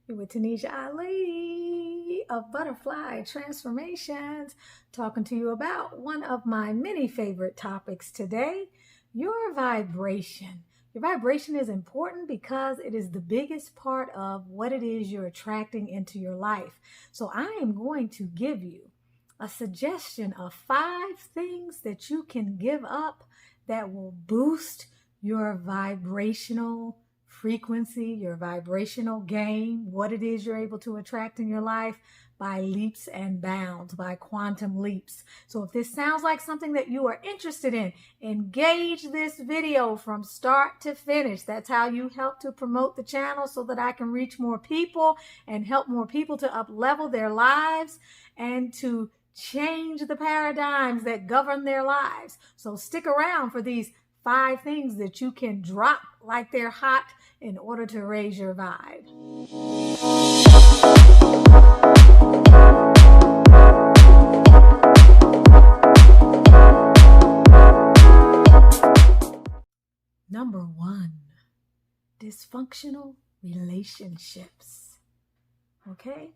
You're with Tanisha Ali of Butterfly Transformations, talking to you about one of my many favorite topics today, your vibration. Your vibration is important because it is the biggest part of what it is you're attracting into your life. So I am going to give you a suggestion of 5 things that you can give up that will boost your vibrational frequency, your vibrational game, what it is you're able to attract in your life by leaps and bounds, by quantum leaps. So if this sounds like something that you are interested in, engage this video from start to finish. That's how you help to promote the channel so that I can reach more people and help more people to up-level their lives and to change the paradigms that govern their lives. So stick around for these 5 things that you can drop like they're hot in order to raise your vibe. Number 1, dysfunctional relationships. Okay?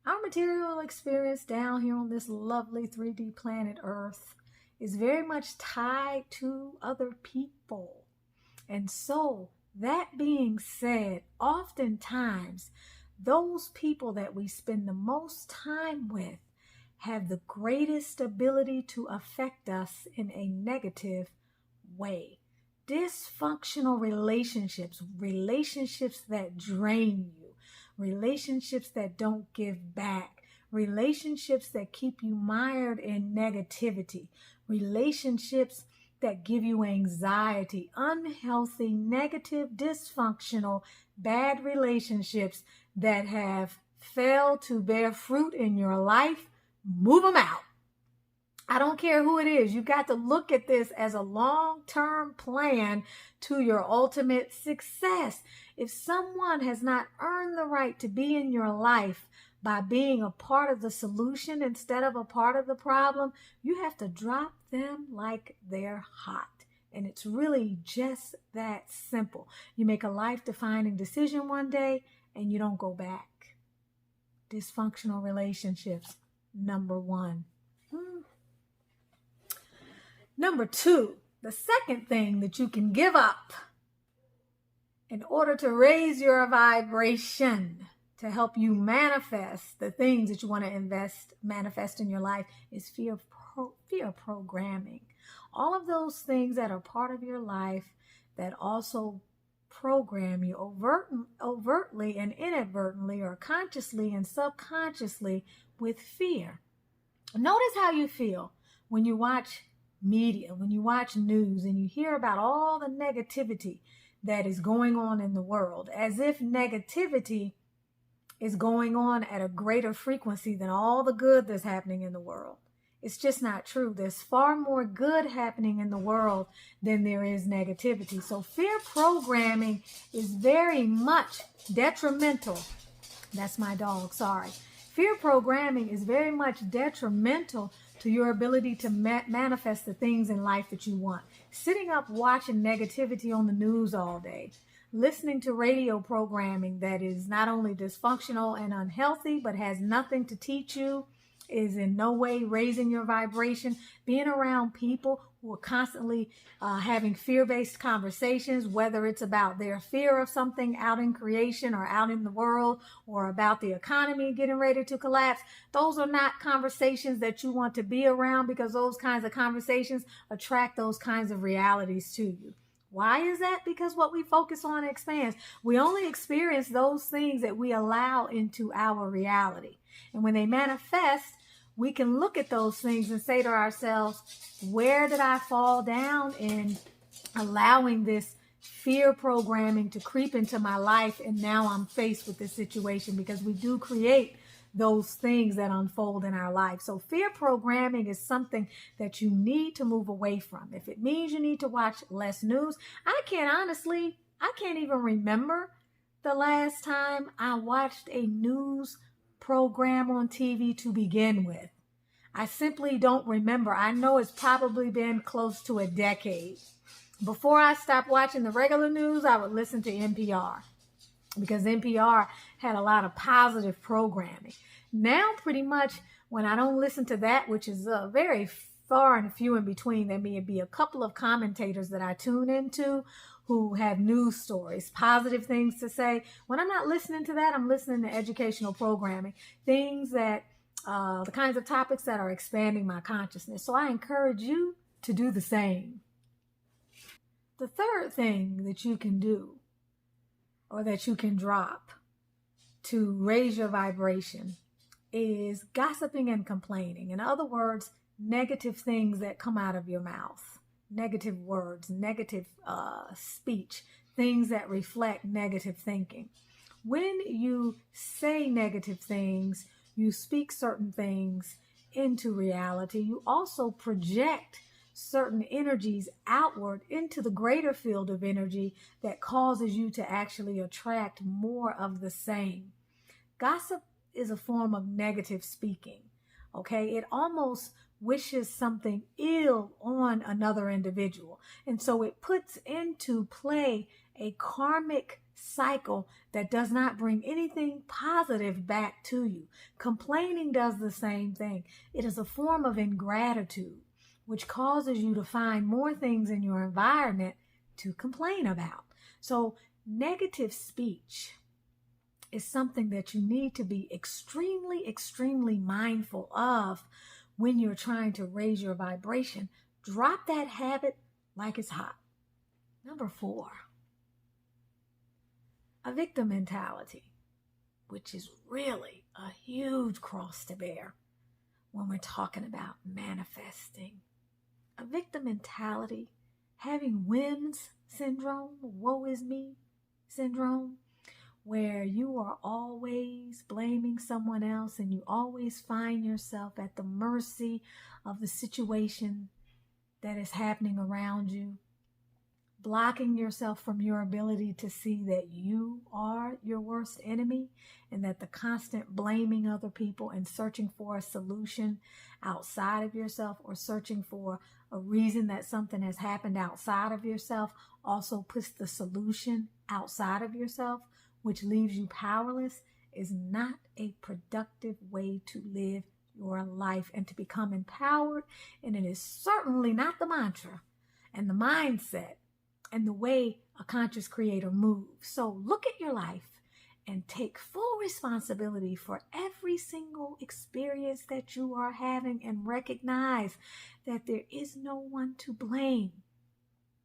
Our material experience down here on this lovely 3D planet Earth is very much tied to other people. And so, that being said, oftentimes, those people that we spend the most time with have the greatest ability to affect us in a negative way. Dysfunctional relationships, relationships that drain you, relationships that don't give back, relationships that keep you mired in negativity, relationships that give you anxiety, unhealthy, negative, dysfunctional, bad relationships that have failed to bear fruit in your life. Move them out. I don't care who it is. You got to look at this as a long-term plan to your ultimate success. If someone has not earned the right to be in your life by being a part of the solution instead of a part of the problem, you have to drop them like they're hot. And it's really just that simple. You make a life-defining decision one day and you don't go back. Dysfunctional relationships, number 1. Number 2, the second thing that you can give up in order to raise your vibration, to help you manifest the things that you want to manifest in your life, is fear programming. All of those things that are part of your life that also program you overtly and inadvertently, or consciously and subconsciously, with fear. Notice how you feel when you watch media, when you watch news and you hear about all the negativity that is going on in the world, as if negativity is going on at a greater frequency than all the good that's happening in the world. It's just not true. There's far more good happening in the world than there is negativity. So fear programming is very much detrimental. That's my dog, sorry. Fear programming is very much detrimental to your ability to manifest the things in life that you want. Sitting up watching negativity on the news all day, listening to radio programming that is not only dysfunctional and unhealthy, but has nothing to teach you, is in no way raising your vibration. Being around people who are constantly having fear-based conversations, whether it's about their fear of something out in creation or out in the world, or about the economy getting ready to collapse, those are not conversations that you want to be around, because those kinds of conversations attract those kinds of realities to you. Why is that? Because what we focus on expands. We only experience those things that we allow into our reality. And when they manifest, we can look at those things and say to ourselves, where did I fall down in allowing this fear programming to creep into my life? And now I'm faced with this situation, because we do create those things that unfold in our life. So fear programming is something that you need to move away from. If it means you need to watch less news, I can't even remember the last time I watched a news program on TV to begin with. I simply don't remember. I know it's probably been close to a decade. Before I stopped watching the regular news, I would listen to NPR. because NPR had a lot of positive programming. Now, pretty much, when I don't listen to that, which is very far and few in between, there may be a couple of commentators that I tune into who have news stories, positive things to say. When I'm not listening to that, I'm listening to educational programming, things that, the kinds of topics that are expanding my consciousness. So I encourage you to do the same. The third thing that you can do, or that you can drop to raise your vibration, is gossiping and complaining. In other words, negative things that come out of your mouth, negative words, negative speech, things that reflect negative thinking. When you say negative things, you speak certain things into reality. You also project certain energies outward into the greater field of energy that causes you to actually attract more of the same. Gossip is a form of negative speaking, okay? It almost wishes something ill on another individual. And so it puts into play a karmic cycle that does not bring anything positive back to you. Complaining does the same thing. It is a form of ingratitude, which causes you to find more things in your environment to complain about. So negative speech is something that you need to be extremely, extremely mindful of when you're trying to raise your vibration. Drop that habit like it's hot. Number 4, a victim mentality, which is really a huge cross to bear when we're talking about manifesting. A victim mentality, having whims syndrome, woe is me syndrome, where you are always blaming someone else and you always find yourself at the mercy of the situation that is happening around you, blocking yourself from your ability to see that you are your worst enemy, and that the constant blaming other people and searching for a solution outside of yourself, or searching for a reason that something has happened outside of yourself, also puts the solution outside of yourself, which leaves you powerless, is not a productive way to live your life and to become empowered. And it is certainly not the mantra and the mindset and the way a conscious creator moves. So look at your life and take full responsibility for every single experience that you are having, and recognize that there is no one to blame,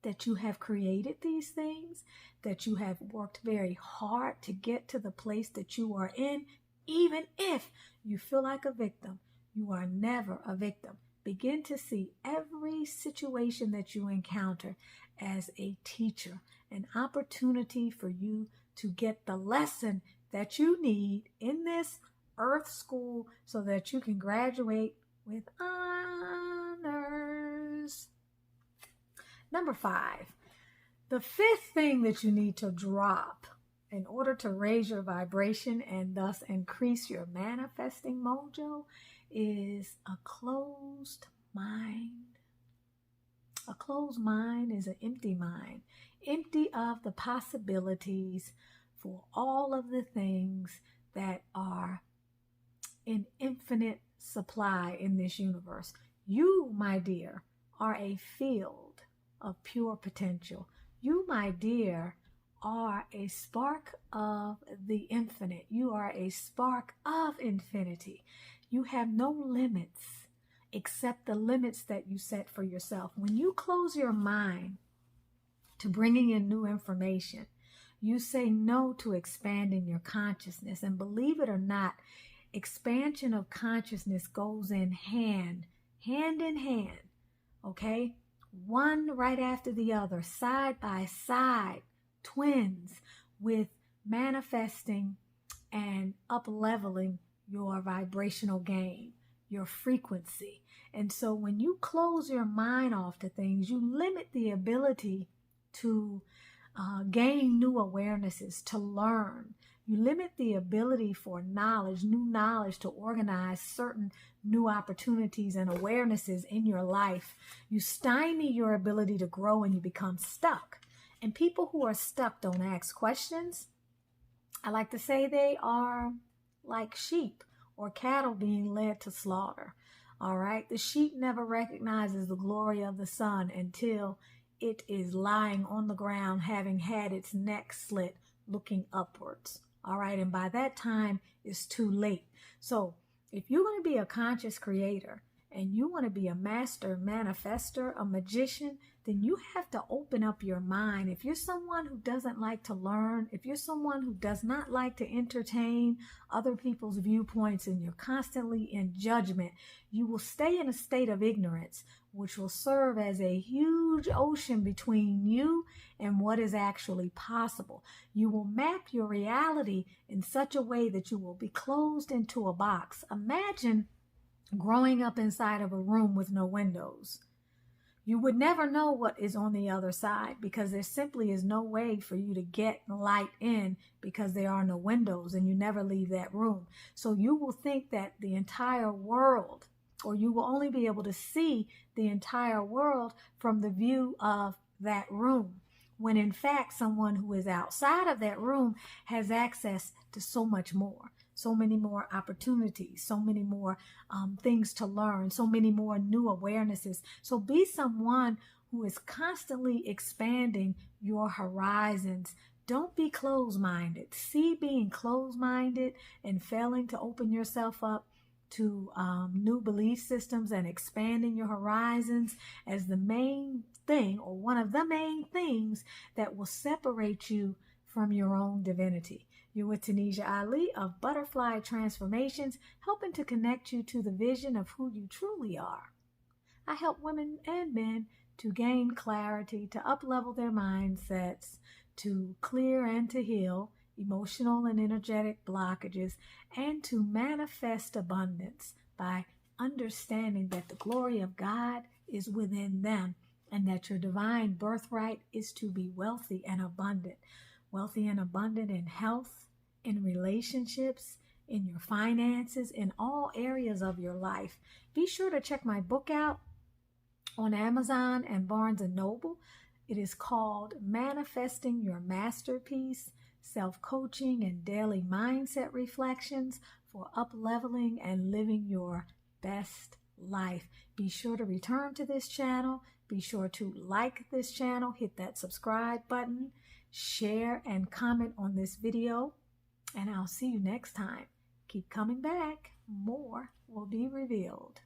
that you have created these things, that you have worked very hard to get to the place that you are in. Even if you feel like a victim, you are never a victim. Begin to see every situation that you encounter as a teacher, an opportunity for you to get the lesson that you need in this earth school so that you can graduate with honors. Number 5, the 5th thing that you need to drop in order to raise your vibration and thus increase your manifesting mojo is a closed mind. A closed mind is an empty mind, empty of the possibilities for all of the things that are in infinite supply in this universe. You, my dear, are a field of pure potential. You, my dear, are a spark of the infinite. You are a spark of infinity. You have no limits except the limits that you set for yourself. When you close your mind to bringing in new information, you say no to expanding your consciousness. And believe it or not, expansion of consciousness goes in hand in hand, okay? One right after the other, side by side, twins, with manifesting and up-leveling your vibrational game, your frequency. And so when you close your mind off to things, you limit the ability to gain new awarenesses, to learn. You limit the ability for knowledge, new knowledge, to organize certain new opportunities and awarenesses in your life. You stymie your ability to grow and you become stuck. And people who are stuck don't ask questions. I like to say they are like sheep or cattle being led to slaughter. All right. The sheep never recognizes the glory of the sun until it is lying on the ground, having had its neck slit, looking upwards. All right. And by that time, it's too late. So if you're going to be a conscious creator and you want to be a master manifester, a magician, then you have to open up your mind. If you're someone who doesn't like to learn, if you're someone who does not like to entertain other people's viewpoints and you're constantly in judgment, you will stay in a state of ignorance, which will serve as a huge ocean between you and what is actually possible. You will map your reality in such a way that you will be closed into a box. Imagine growing up inside of a room with no windows. You would never know what is on the other side because there simply is no way for you to get light in because there are no windows and you never leave that room. So you will think that the entire world, or you will only be able to see the entire world from the view of that room, when in fact someone who is outside of that room has access to so much more. So many more opportunities, so many more things to learn, so many more new awarenesses. So be someone who is constantly expanding your horizons. Don't be closed-minded. See being closed-minded and failing to open yourself up to new belief systems and expanding your horizons as the main thing, or one of the main things that will separate you from your own divinity. You're with Tanisha Ali of Butterfly Transformations, helping to connect you to the vision of who you truly are. I help women and men to gain clarity, to up-level their mindsets, to clear and to heal emotional and energetic blockages, and to manifest abundance by understanding that the glory of God is within them and that your divine birthright is to be wealthy and abundant. Wealthy and abundant in health, in relationships, in your finances, in all areas of your life. Be sure to check my book out on Amazon and Barnes & Noble. It is called Manifesting Your Masterpiece, Self-Coaching and Daily Mindset Reflections for Up-Leveling and Living Your Best Life. Be sure to return to this channel. Be sure to like this channel, hit that subscribe button, share and comment on this video, and I'll see you next time. Keep coming back. More will be revealed.